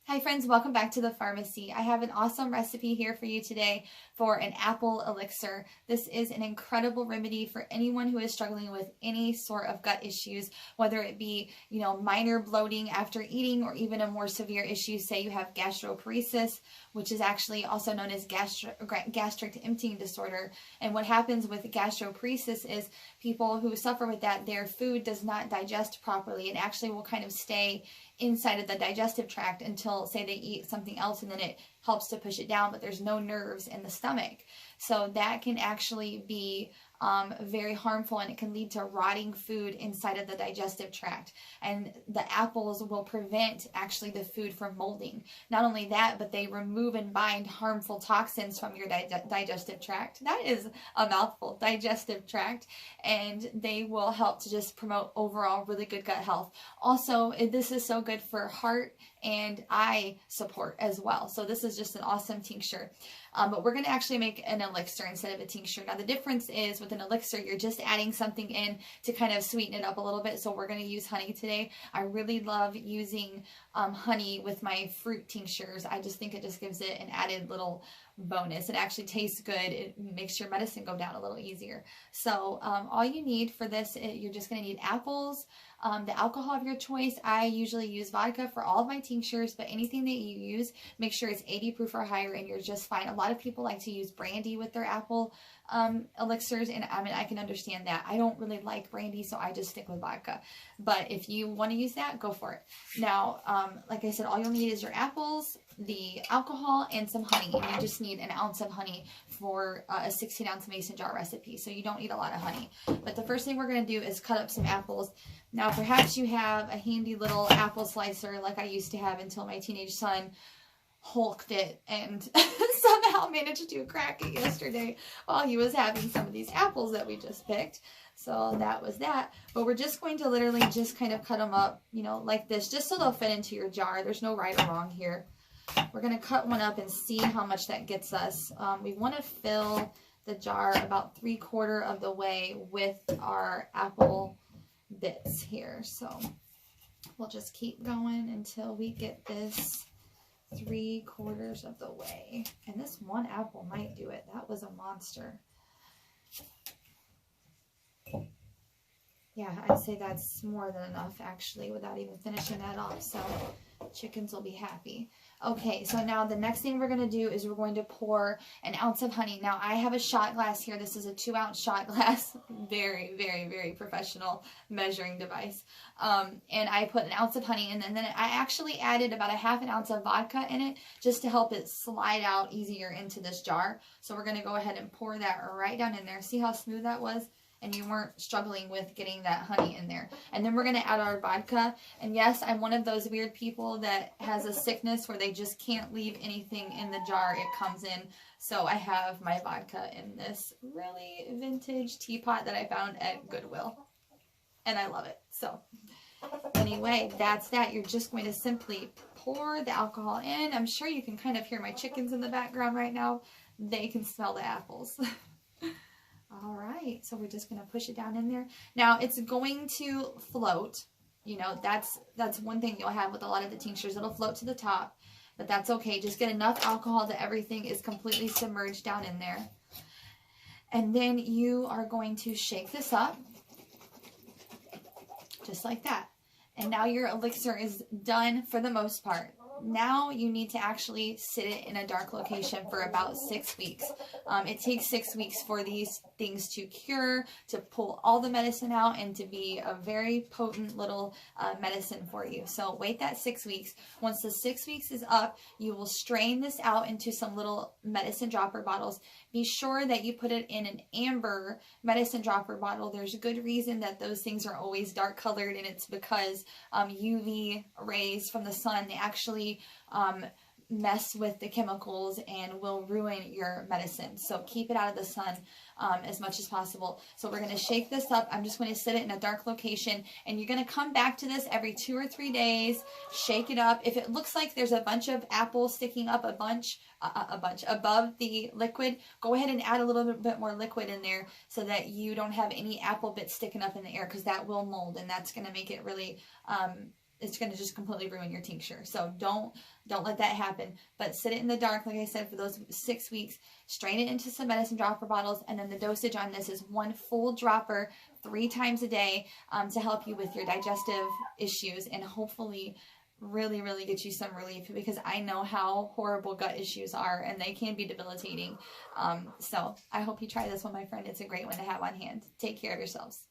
Hi friends, welcome back to the pharmacy. I have an awesome recipe here for you today for an apple elixir. This is an incredible remedy for anyone who is struggling with any sort of gut issues, whether it be, minor bloating after eating or even a more severe issue. Say you have gastroparesis, which is actually also known as gastric emptying disorder. And what happens with gastroparesis is people who suffer with that, their food does not digest properly. It actually will kind of stay inside of the digestive tract until, say, they eat something else, and then it helps to push it down, but there's no nerves in the stomach. So that can actually be very harmful, and it can lead to rotting food inside of the digestive tract. And the apples will prevent actually the food from molding. Not only that, but they remove and bind harmful toxins from your digestive tract. That is a mouthful, digestive tract. And they will help to just promote overall really good gut health. Also, this is so good for heart and eye support as well. So this is just an awesome tincture. But we're going to actually make an elixir instead of a tincture. Now the difference is with an elixir, you're just adding something in to kind of sweeten it up a little bit. So we're going to use honey today. I really love using honey with my fruit tinctures. I just think it just gives it an added little bonus. It actually tastes good. It makes your medicine go down a little easier. So all you need for this, you're just going to need apples, the alcohol of your choice. I usually use vodka for all of my tinctures, but anything that you use, make sure it's 80 proof or higher and you're just fine. A lot of people like to use brandy with their apple elixirs, and I mean, I can understand that. I don't really like brandy, so I just stick with vodka. But if you want to use that, go for it. Now, like I said, all you'll need is your apples, the alcohol, and some honey. And you just need an ounce of honey for a 16-ounce mason jar recipe, so you don't need a lot of honey. But the first thing we're going to do is cut up some apples. Now, perhaps you have a handy little apple slicer like I used to have until my teenage son hulked it and somehow managed to crack it yesterday while he was having some of these apples that we just picked. So that was that. But we're just going to literally just kind of cut them up, like this, just so they'll fit into your jar. There's no right or wrong here. We're going to cut one up and see how much that gets us. We want to fill the jar about 3/4 of the way with our apple bits here. So we'll just keep going until we get this 3/4 of the way. And this one apple might do it. That was a monster. Yeah, I'd say that's more than enough actually without even finishing that off. So chickens will be happy. Okay, so now the next thing we're going to do is we're going to pour an ounce of honey. Now I have a shot glass here. This is a 2-ounce shot glass. Very, very, very professional measuring device. And I put an ounce of honey in, and then I actually added about 1/2 ounce of vodka in it just to help it slide out easier into this jar. So we're going to go ahead and pour that right down in there. See how smooth that was? And you weren't struggling with getting that honey in there. And then we're going to add our vodka. And yes, I'm one of those weird people that has a sickness where they just can't leave anything in the jar it comes in. So I have my vodka in this really vintage teapot that I found at Goodwill. And I love it. So anyway, that's that. You're just going to simply pour the alcohol in. I'm sure you can kind of hear my chickens in the background right now. They can smell the apples. All right, so we're just going to push it down in there. Now, it's going to float. That's one thing you'll have with a lot of the tinctures. It'll float to the top, but that's okay. Just get enough alcohol that everything is completely submerged down in there. And then you are going to shake this up, just like that. And now your elixir is done for the most part. Now you need to actually sit it in a dark location for about 6 weeks. It takes 6 weeks for these things to cure, to pull all the medicine out, and to be a very potent little medicine for you. So wait that 6 weeks. Once the 6 weeks is up, you will strain this out into some little medicine dropper bottles. Be sure that you put it in an amber medicine dropper bottle. There's a good reason that those things are always dark colored, and it's because UV rays from the sun, they actually mess with the chemicals and will ruin your medicine. So keep it out of the sun as much as possible. So we're going to shake this up. I'm just going to sit it in a dark location, and you're going to come back to this every 2 or 3 days. Shake it up. If it looks like there's a bunch of apples sticking up a bunch above the liquid, go ahead and add a little bit more liquid in there so that you don't have any apple bits sticking up in the air, because that will mold, and that's going to make it really it's going to just completely ruin your tincture. So don't let that happen. But sit it in the dark, like I said, for those 6 weeks. Strain it into some medicine dropper bottles, and then the dosage on this is 1 full dropper 3 times a day to help you with your digestive issues, and hopefully really, really get you some relief, because I know how horrible gut issues are, and they can be debilitating. So I hope you try this one, my friend. It's a great one to have on hand. Take care of yourselves.